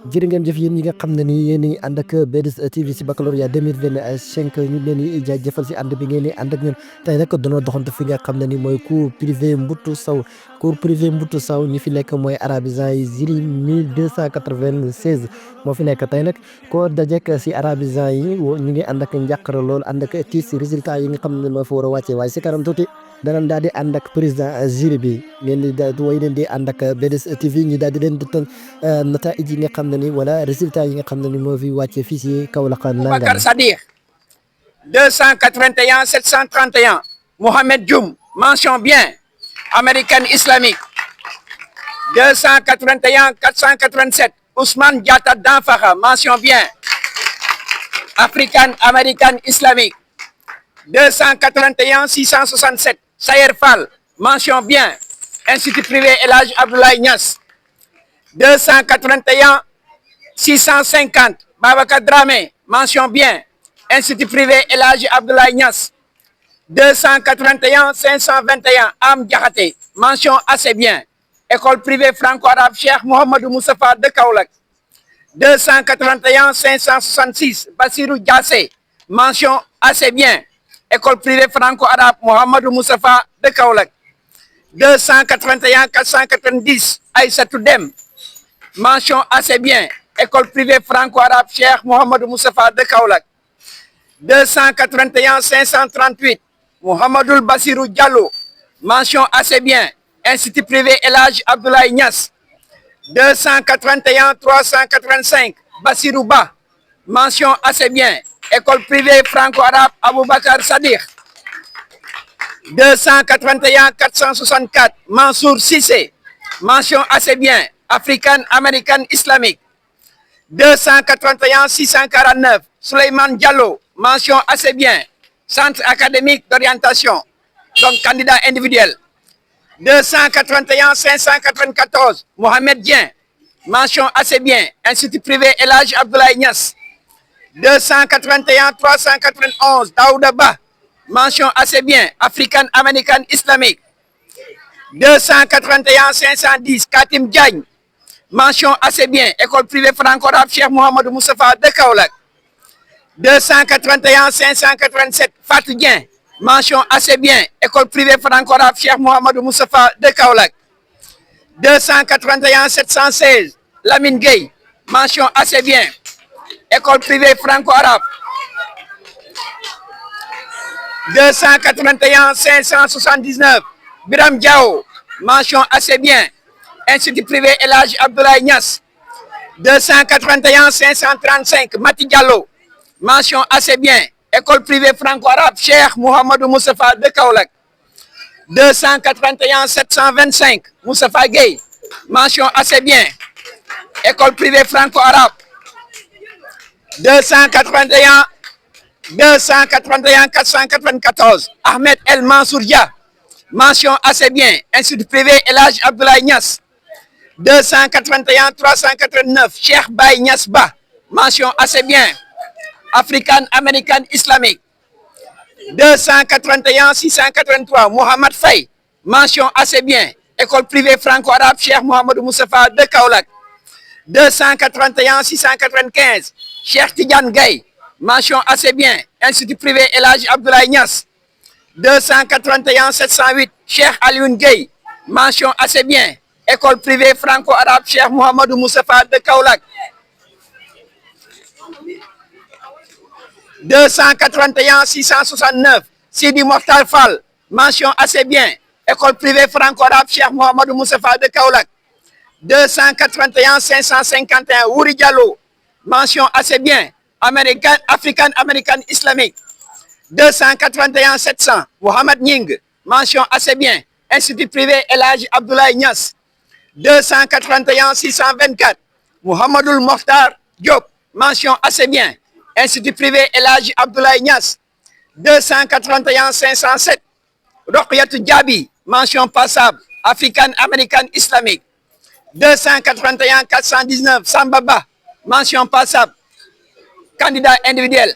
jërë ngeen jëf yéen ñi nga xam ne ni yéen ñi ànd ak BDS TV si baccalauréat 2025 ñu leen di jaajëfal si ànd bi ngeen di ànd ak ñun tey nag doona doxantu fi nga xam ne ni mooy cours privé Mboutou Sow ñi fi nekk mooy arabisant yi jury 1296 moo fi nekk tey nag koo dajek si arabisant yi ñu ngi ànd ak njàqare lool ànd ak tiis résultat yi nga xam ne moo fa war a wàccee waaye si kanam tuuti danañ daal di ànd ak président jury bi ngeen di daal way leen di ànd ak BDS TV ñu daal di leen dëttal nataij yi nga xam ne ni wala résultat yi nga xam ne ni moo fi wàcce fii si Kaolack Boubacar Sadir 281 731 Mohamed Dioum mention bien American Islamique 281 487 Ousmane Diatta Danfakha mention bien African American Islamique 281 667 Sayer Fall mention bien Institut privé El Hadj Abdoulaye Niass 281 650 Babacar Dramé mention bien Institut privé El Hadj Abdoulaye Niass 281 521 Am Diakhaté mention assez bien École privée franco-arabe Cheikh Mouhamadou Moustapha de Kaolack 281 566 Bassirou Diassé mention assez bien École privée franco-arabe Mouhamadou Moustapha de Kaolack 281 490 Aïssatou Dem mention assez bien École privée franco-arabe Cheikh Mouhamadou Moustapha de Kaolack 281 538 Mouhamadoul Bassirou Diallo mention assez bien Institut privé El Hadj Abdoulaye Niass 281 385 Bassirou Ba mention assez bien École privée franco-arabe Aboubacar Sadiq 281 464 Mansour Cissé mention assez bien African American Islamique 281 649 Souleymane Diallo mention assez bien Centre académique d'orientation donc candidat individuel 281 594 Mohamed Dien mention assez bien Institut privé El Hadj Abdoulaye Niass 281 391 Daouda Ba mention assez bien African American Islamique 281 510 Katim Diagne mention assez bien École privée franco-arabe Cheikh Mouhamadou Moustapha de Kaolack 281 587 Fatou Dieng mention assez bien École privée franco-arabe Cheikh Mouhamadou Moustapha de Kaolack 281 716 Lamine Gueye mention assez bien École privée franco-arabe 281 579 Biram Diao mention assez bien Institut privé El Hadj Abdoulaye Niass 281 535 Mati Diallo mention assez bien École privée franco-arabe Cheikh Mouhamadou Moustapha de Kaolack 281 725 Moustapha Gueye mention assez bien École privée franco-arabe 281 494 Ahmed El Mansour Dia mention assez bien Institut privé El Hadj Abdoulaye Niass 281 389 Cheikh Baye Niass Ba mention assez bien African American Islamique 281 683 Mohamed Faye mention assez bien École privée franco-arabe Cheikh Mouhamadou Moustapha de Kaolack 281 695 Cheikh Tidiane Gaye mention assez bien Institut privé El Hadj Abdoulaye Niass 281 708 Cheikh Alioune Gueye mention assez bien École privée franco-arabe Cheikh Mouhamadou Moustapha de Kaolack 281 669 Sidi Mokhtar Fall mention assez bien École privée franco-arabe Cheikh Mouhamadou Moustapha de Kaolack 281 551 Wuri Diallo mention assez bien African American Islamique 281 700 Mohamed Ning mention assez bien Institut privé El Hadj Abdoulaye Niass 281 624 Mouhamadoul Mokhtar Diop mention assez bien Institut privé El Hadj Abdoulaye Niass 281 507 Roqiyatou Diaby mention passable African American Islamique 281 419 Samba Ba mention passable candidat individuel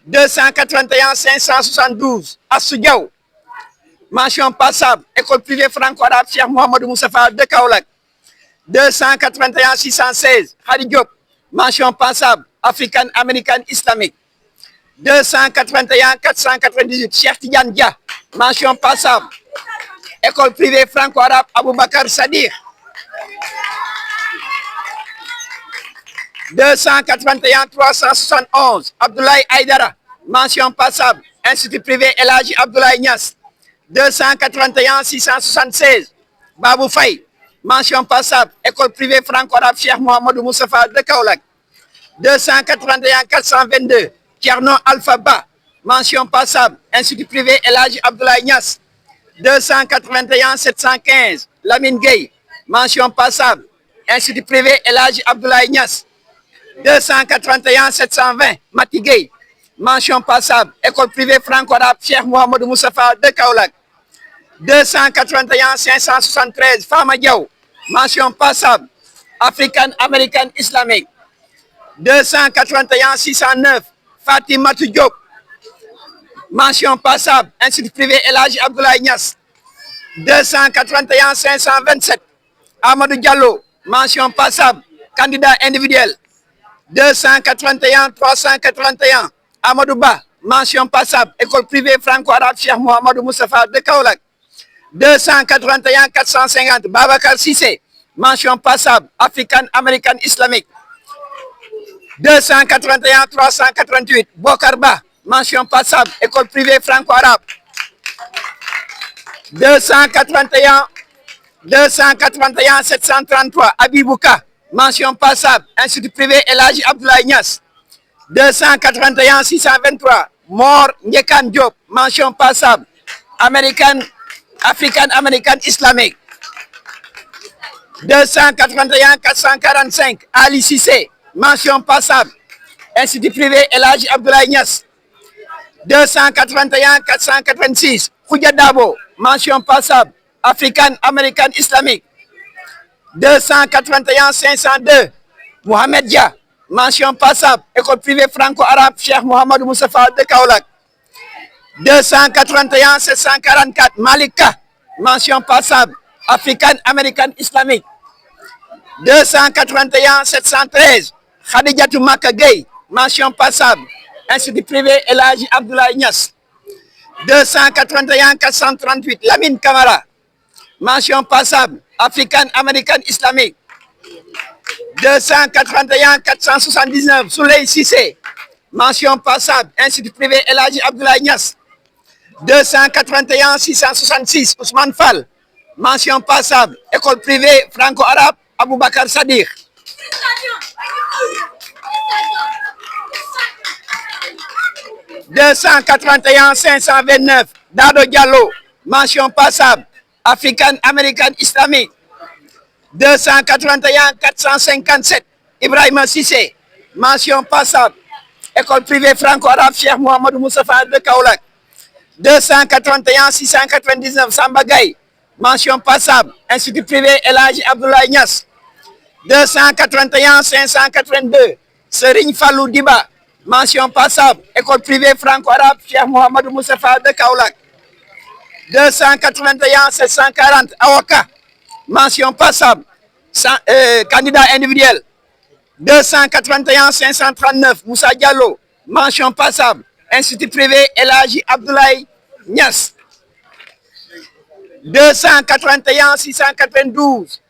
281 572 Assou Diaw mention passable École privée franco-arabe Cheikh Mouhamadou Moustapha de Kaolack 281 616 Khady Diop, mention passable, African American Islamique. 281 498 Cheikh Tidiane Dia, mention passable, école privée franco-arabe Aboubacar Sadiq. 281 371 Abdoulaye Aïdara, mention passable, institut privé El Hadji Abdoulaye Niass. 281 676 Babou Faye, mention passable, école privée franco-arabe Cheikh Mouhamadou Moustapha de Kaolack. 281 422 Thierno Alpha Ba, mention passable, institut privé El Hadji Abdoulaye Niass. 281 715 Lamine Gueye, mention passable, institut privé El Hadji Abdoulaye Niass. 281 720 Mati Gueye, mention passable, école privée franco-arabe Cheikh Mouhamadou Moustapha de Kaolack. 281 573 Fama Diaw, mention passable, African American Islamique. 281 609 Fatimatou Diop, mention passable, institut privé El Hadji Abdoulaye Niass. 281 527 Amadou Diallo, mention passable, candidat individuel. 281 381 Amadou Ba, mention passable, école privée franco-arabe Cheikh Mouhamadou Moustapha de Kaolack. 281 450 Babacar Cissé, mention passable, African American Islamique. 281 388 Bokar Ba, mention passable, école privée franco-arabe. 281 733 Abibouka, mention passable, institut privé El Hadji Abdoulaye Niass. 281 623 Mor Njekan Diop, mention passable, African American Islamique. 281 445 Ali Cissé, mention passable, institut privé El Hadji Abdoulaye Niass. 281 486 Khoudia Dabo, mention passable, African American Islamique. 281 502 Mohamed Dia, mention passable, école privée franco-arabe Cheikh Mouhamadou Moustapha de Kaolack. 281 744 Malika, mention passable, African American Islamique. 281 713 Khadijatou Maka Gueye, mention passable, institut privé El Hadji Abdoulaye Niass. 281 438 Lamine Camara, mention passable, African American Islamique. 281 479 Souley Cissé, mention passable, institut privé El Hadji Abdoulaye Niass. 281 666 Ousmane Fall, mention passable, école privée franco-arabe Aboubacar Sadiq. 281 529 Dado Diallo, mention passable, African American Islamique. 281 457 Ibrahima Cissé, mention passable, école privée franco-arabe Cheikh Mouhamadou Moustapha de Kaolack. 281 699 Samba Gaye, mention passable, institut privé El Hadji Abdoulaye Niass. 281 582 Serigne Fallou Diba, mention passable, école privée franco-arabe Cheikh Mouhamadou Moustapha de Kaolack. 281 740 Awaka, mention passable, candidat individuel. 281 539 Moussa Diallo, mention passable, institut privé El Hadji Abdoulaye Niass. 281 692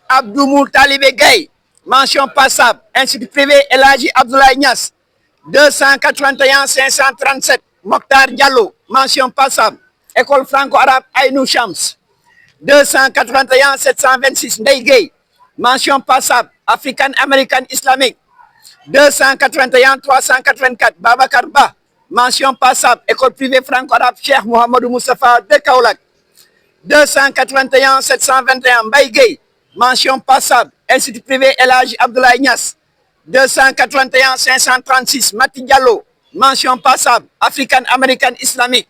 Abdou Talibé Gaye, mention passable, institut privé El Hadji Abdoulaye Niass. 281 537 Mokhtar Diallo, mention passable, école franco-arabe Aynou Chams. 281 726 Ndeye Gueye, mention passable, African American Islamique. 281 384 Babacar Ba, mention passable, école privée franco-arabe Cheikh Mouhamadou Moustapha de Kaolack. 281 721 Mbaye Gueye, mention passable, institut privé El Hadji Abdoulaye Niass. 281 536 Mati Diallo, mention passable, African American Islamique.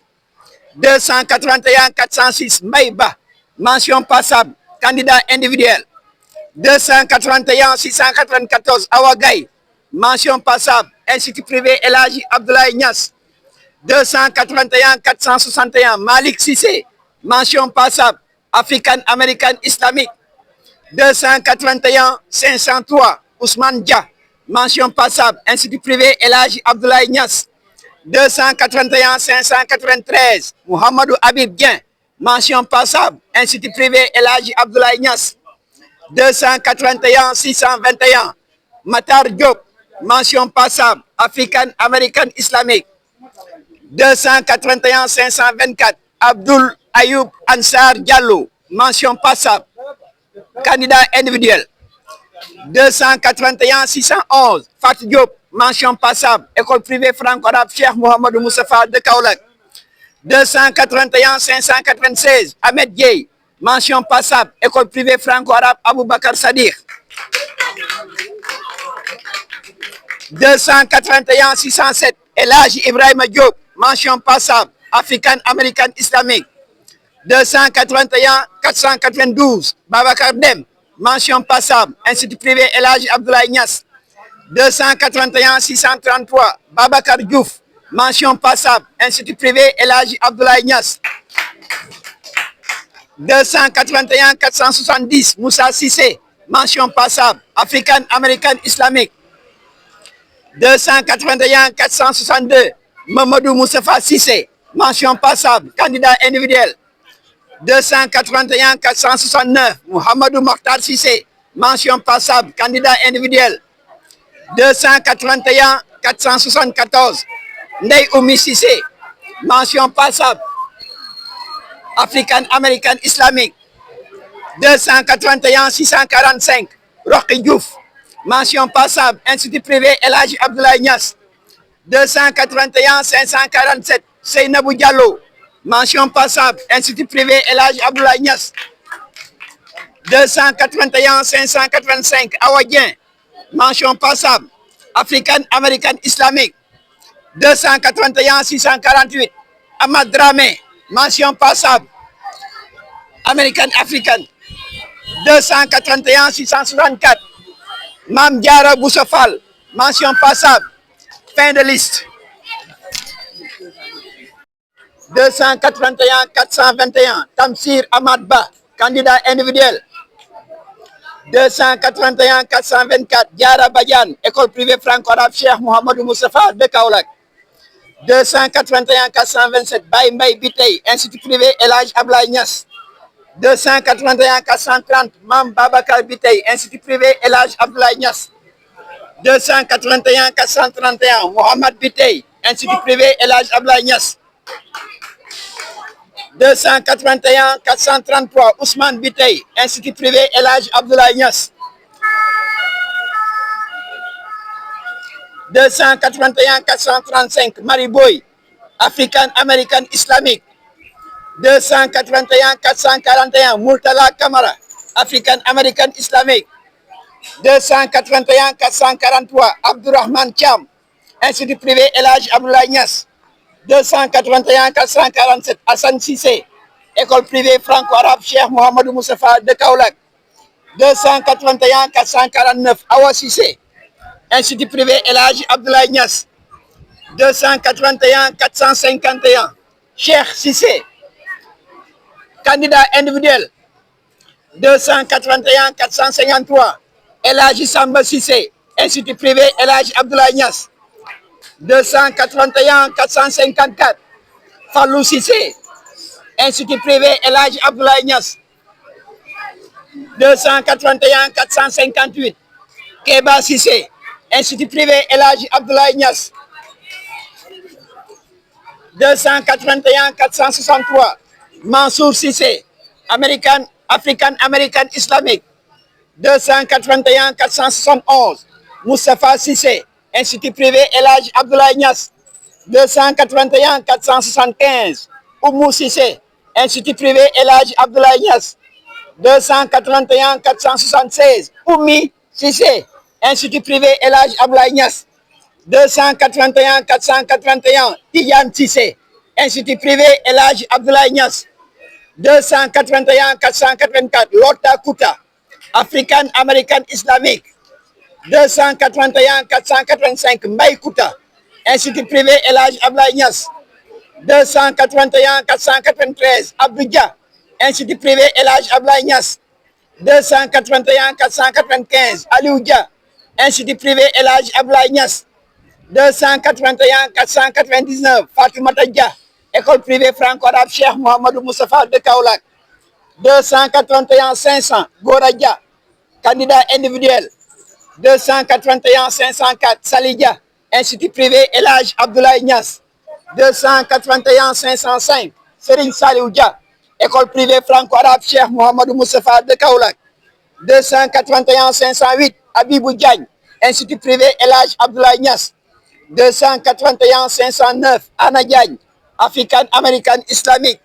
281 406 Mbaye Ba, mention passable, candidat individuel. 281 694 Awa Gaye, mention passable, institut privé El Hadji Abdoulaye Niass. 281 461 Malik Cissé, mention passable, African American Islamique. 281 503 Ousmane Dia, mention passable, Institut privé El Hadji Abdoulaye Niass. 281 593 Mouhamadou Habib Dieng, mention passable, Institut privé El Hadji Abdoulaye Niass. 281 621 Matar Diop, mention passable, African American Islamique. 281 524 Abdoul Ayoub Ansar Diallo, mention passable, candidat individuel. 281 611 Fatou Diop, mention passable, école privée franco-arabe Cheikh Mouhamadou Moustapha de Kaolack. 281 596 Ahmed Dieye, mention passable, école privée franco-arabe Aboubacar Sadiq. 281 607 El Hadji Ibrahima Diop, mention passable, African American Islamique. 281 492 Babacar Dem, mention passable, Institut privé El Hadji Abdoulaye Niass. 281 633 Babacar Diouf, mention passable, Institut privé El Hadji Abdoulaye Niass. 281 470 Moussa Cissé, mention passable, African American Islamique. 281 462 Mamadou Moustapha Cissé, mention passable, candidat individuel. 281 469 Mouhamadou Mokhtar Cissé, mention passable, candidat individuel. 281 474 Ndeye Oumi Cissé, mention passable, African American Islamique. 281 645 Roqi Diouf, mention passable, Institut privé El Hadji Abdoulaye Niass. 281 547 Seynabou Diallo, mention passable, Institut privé El Hadji Abdoulaye Niass. 281 585 Awa Dieng, mention passable, African American Islamique. 281 648 Amad Dramé, mention passable, American African. 281 664 Mame Diarra Bousso Fall, mention passable, fin de liste. 281 421 Tamsir Ahmad Ba, candidat individuel. 281 424 Diarra Badiane, école privée franco-arabe Cheikh Mouhamadou Moustapha de Kaolack. 281 427 Baye Mbaye Biteye, Institut privé El Hadji Abdoulaye Niass. 281 430 Mame Babacar Biteye, Institut privé El Hadji Abdoulaye Niass. 281 431 Mohamed Biteye, Institut privé El Hadji Abdoulaye Niass. 281 433 Ousmane Biteye, Institut privé El Hadji Abdoulaye Niass. 281 435 Marie Boye, African American Islamique. 281 441 Murtala Kamara, African American Islamique. 281 443 Abdourahmane Thiam, Institut privé El Hadji Abdoulaye Niass. 281 447 Hassan Cissé, école privée franco-arabe Cheikh Mouhamadou Moustapha de Kaolack. 281 449 Awa Cissé, Institut privé El Hadji Abdoulaye Niass. 281 451 Cheikh Cissé, candidat individuel. 281 453 El Hadji Samba Cissé, Institut privé El Hadji Abdoulaye Niass. 281 454 Fallou Cissé, Institut privé El Hadji Abdoulaye Niass. 281 458 Keba Cissé, Institut privé El Hadji Abdoulaye Niass. 281 463 Mansour Cissé, African American Islamique. 281 471 Moustapha Cissé, Institut privé El Hadji Abdoulaye Niass. 281 475 Oumou Cissé, Institut privé El Hadji Abdoulaye Niass. 281 476 Oumi Cissé, Institut privé El Hadji Abdoulaye Niass. 281 481 Tidiane Cissé, Institut privé El Hadji Abdoulaye Niass. 281 484 Lota Kouta, African American Islamique. 281 485 Mbaye Kouta, Institut privé El Hadji Abdoulaye Niass. 281 493 Abdou Dia, Institut privé El Hadji Abdoulaye Niass. 281 495 Aliou Dia, Institut privé El Hadj Abdoulaye Niass. 281 499 Fatoumata Dia, école privée franco-arabe Cheikh Mouhamadou Moustapha de Kaolack. 281 500 Gora Dia, candidat individuel. 281 504 Sali Dia, Institut privé El Hadj Abdoulaye Niass. 281 505 Serigne Saliou Dia, école privée franco-arabe Cheikh Mouhamadou Moustapha de Kaolack. 281 508 Abibou Diagne, Institut privé El Hadj Abdoulaye Niass. 281 509 Anna Diagne, African American Islamique.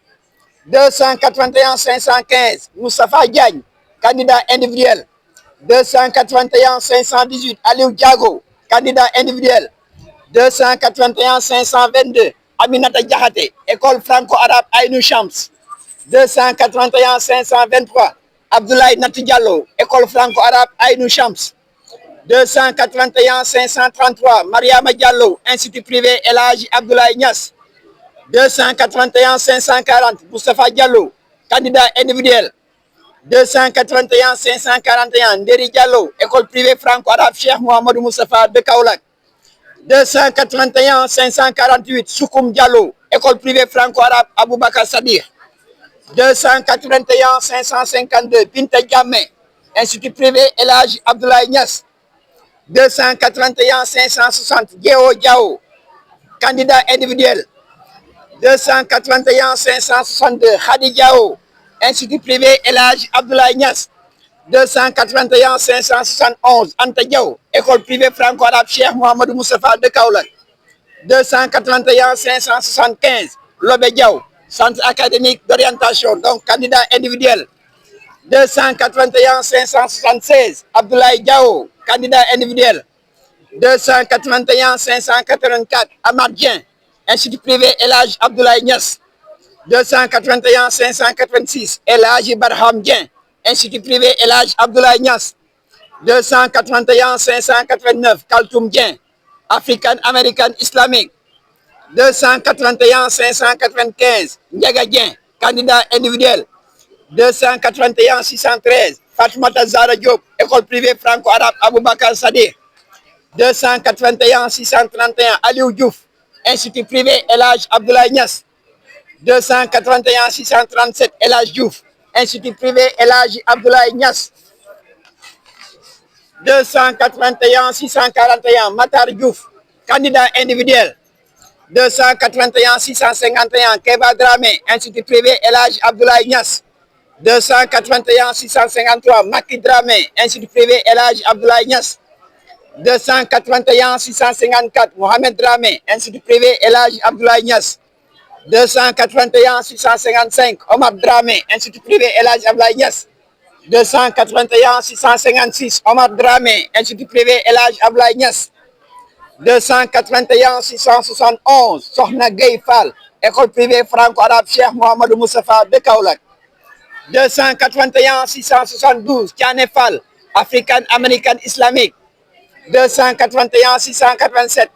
281 515 Moustapha Diagne, candidat individuel. 281 518 Aliou Diago, candidat individuel. 281 522 Aminata Diakhaté, école franco-arabe Aïnou Chams. 281 523 Abdoulaye Nati Diallo, école franco-arabe Aïnou Chams. 281 533 Mariama Diallo, Institut privé El Hadj Abdoulaye Niass. 281 540 Moustapha Diallo, candidat individuel. 281 541 Nderi Diallo, école privée franco-arabe Cheikh Mouhamadou Moustapha de Kaolack. 281 548 Soukoum Diallo, école privée franco-arabe Aboubacar Sadir. 281 552 Binta Diamé, Institut privé El Hadj Abdoulaye Niass. 281 560 Diao Diao, candidat individuel. 281 562 Khadi Diao, Institut privé El Hadj Abdoulaye Niass. 281 571 Anta Diaw, école privée franco-arabe Cheikh Mouhamadou Moustapha de Kaolack. 281 575 Lobé Diaw, centre académique d'orientation, donc candidat individuel. 281 576 Abdoulaye Diaw, candidat individuel. 281 584 Amad Dieng, Institut privé El Hadj Abdoulaye Niass. 281 586 El Hadji Barham Dieng, Institut privé El Hadj Abdoulaye Niass. 281 589 Kaltoum Dieng, African American Islamique. 281 595 Ndiaga Dieng, candidat individuel. 281 613 Fatoumata Zahra Diop, école privée franco-arabe Aboubacar Sadir. 281 631 Aliou Diouf, Institut privé El Hadj Abdoulaye Niass. 281 637 El Hadj Diouf, Institut privé El Hadj Abdoulaye Niass. 281 641 Matar Diouf, candidat individuel. 281 651 Keba Dramé, Institut privé El Hadj Abdoulaye Niass. 281 653 Maki Dramé, Institut privé El Hadj Abdoulaye Niass. 281 654 Mohamed Dramé, Institut privé El Hadj Abdoulaye Niass. 281 655 Omar Dramé, Institut privé El Hadj Abdoulaye Niass. 281 656 Omar Dramé, Institut privé El Hadj Abdoulaye Niass. 281 671 Sokhna Gueye Fall, école privée franco-arabe Cheikh Mouhamadou Moustapha de Kaolack. 281 672 Tiané Fall, African American Islamique. 281 687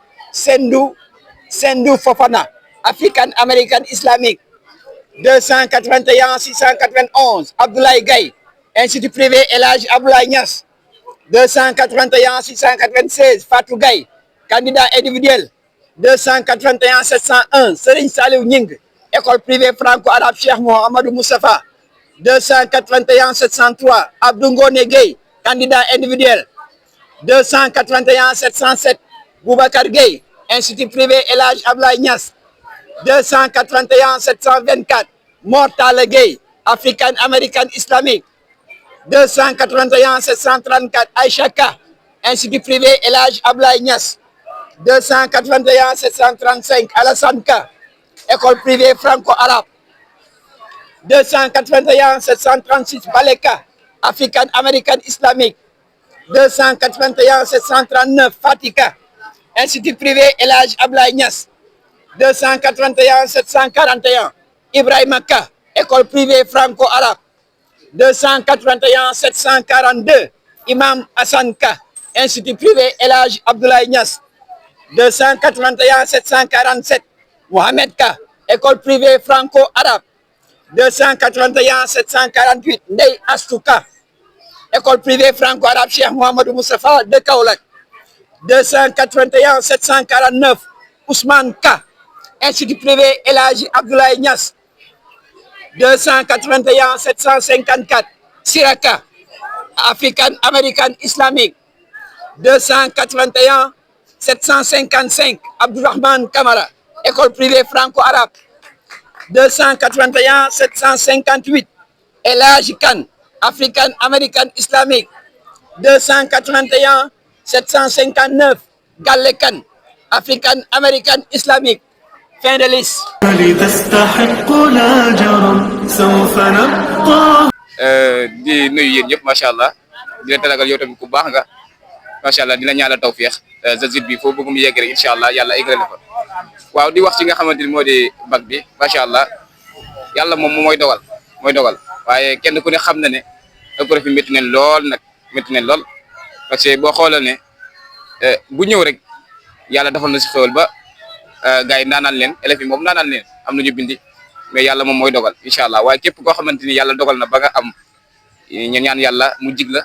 Sendou Fofana, African American Islamique. 281 691 Abdoulaye Gaye, Institut privé El Hadj Abdoulaye Niass. 281 696 Fatou Gaye, candidat individuel. 281 701 Serigne Saliou Gning, école privée franco-arabe Cheikh Mouhamadou Moustapha. 281 703 Abdou Ngone Gueye, candidat individuel. 281 707 Boubacar Gueye, Institut privé El Hadj Abdoulaye Niass. 281 724 Mor Talla Gueye, African American Islamique. 281 734 Aïcha Ka, Institut privé El Hadj Abdoulaye Niass. 281 735 Alassane Ka, école privée franco-arabe. 281 736 Baleka, African American Islamique. 281 739 Fatika, Institut privé El Hadj Abdoulaye Niass. 281 741 Ibrahima Ka, école privée franco-arabe. 281 742 Imam Hassan Ka, Institut privé El Hadj Abdoulaye Niass. 281 747 Mohamed Ka, école privée franco-arabe. 281 748 Ndeye Astou Ka, école privée franco-arabe Cheikh Mouhamadou Moustapha de Kaolack. 281 749 Ousmane Ka, institut privé El Hadji Abdoulaye Niass. 281 754 Siraka, African American Islamique. 281 755 Abdourahmane Kamara, école privée franco-arabe. 281 758 El Hadji Kane, African American Islamique. 281 759 Galle Kane, African American Islamique. Fin de liste. di nuyu yéen ñëpp macha allah di la taragal yow tamit ku baax nga macha allah di la ñaanal tawfiix sa zit bi foo bëgg mu yegg rek incha allah yàlla eggale na fa waaw di wax ci nga xamante ni moo di bac bi macha allah yàlla moom mooy dogal waaye kenn ku ne xam na ne épreuve bi métti nañ lool nag métti nañ lool parce que boo xoolal ne bu ñëw rek yàlla defal na si xéwal ba gars yi naanaan leen élèves yi moom naanaan leen am nañu bindi mais yàlla moom mooy dogal incha allah waaye képp koo xamante ni yàlla dogal na ba nga am ñaan yàlla mu jig la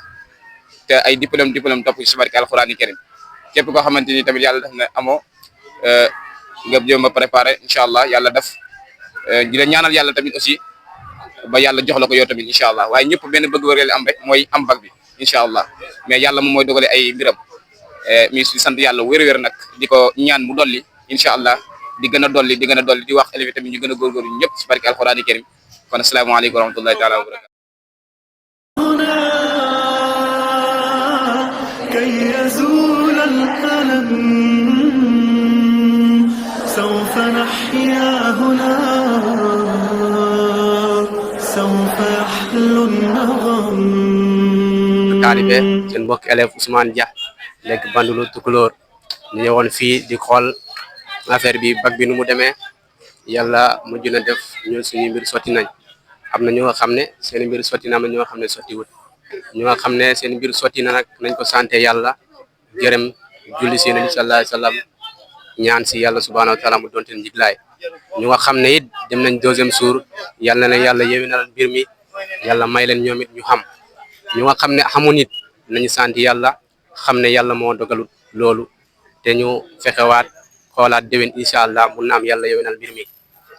te ay diplôme topp ci barke alxuraan karim képp koo xamante ni tamit yàlla def na amoo nga jéem a préparé incha allah yàlla def di la ñaanal yàlla tamit aussi ba yàlla jox la ko yow tamit incha allah waaye ñëpp benn bëgg wëreel am rek mooy am bac bi incha allah mais yàlla moom mooy dogale ay mbiram mi si sant yàlla wér-wér nag di ko ñaan mu dolli incha allah di gën a dolli di wax élèves tamit ñu gën a góorgóorlu ñëpp ci barke alxuraan karim kon asalaamaaleykum wa rahmatullahi taala wa barakatu كي يزول الألم سوف نحيا هنا سوف يحلو النغم taalibe seen mbokk élève Ousmane Dia nekk Bandulu Tukulóor ñu ñëwoon fii di xool affaire bi bac bi nu mu demee yàlla mujj na def ñun suñu mbir sotti nañ am na ñoo xam ne seen mbir sotti na am na ñoo xam ne sottiwut ñu nga xam ne seen mbir sotti na nag nañ ko santé yàlla gërëm julli si nabi sallallahu alayhi wasallam ñaan si yàlla subhanahu wa taala mu doonte njiglaay ñu nga xam ne it dem nañ deuxième jour yàlla na yàlla yéwénal mbir mi yàlla may leen ñoom it ñu xam ñu nga xam ne xamun it nañu sant yàlla xam ne yàlla moo dogalut loolu te ñu fexewaat xoolaat déwén incha allah mun na am yàlla yéwénal mbir mi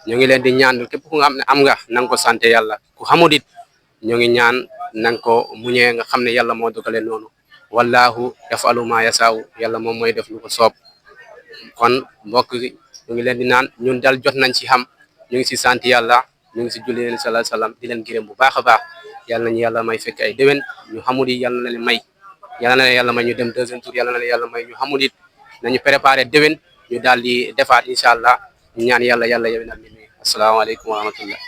ñu ngi leen di ñaan képp ku nga xam ne am nga na nga ko sant yàlla ku xamut it ñu ngi ñaan na nga ko muñee nga xam ne yàlla moo dogale noonu wallahu yafalu ma yasaaw yàlla moom mooy def lu ko soob kon mbokk ñu ngi leen di naan ñun dal jot nañ ci xam ñu ngi si sant yàlla ñu ngi si julli leen sallallahu alayhi wasallam di leen gërëm bu baax a baax yàlla nañu yàlla may fekk ay déwén ñu xamul it yàlla na leen may yàlla may ñu dem deuxième tour yàlla na leen yàlla may ñu xamul it nañu préparé déwén ñu daal di defaat incha allah ñu ñaan yàlla yéwénal mbir mi asalaamaaleykum wa rahmatullah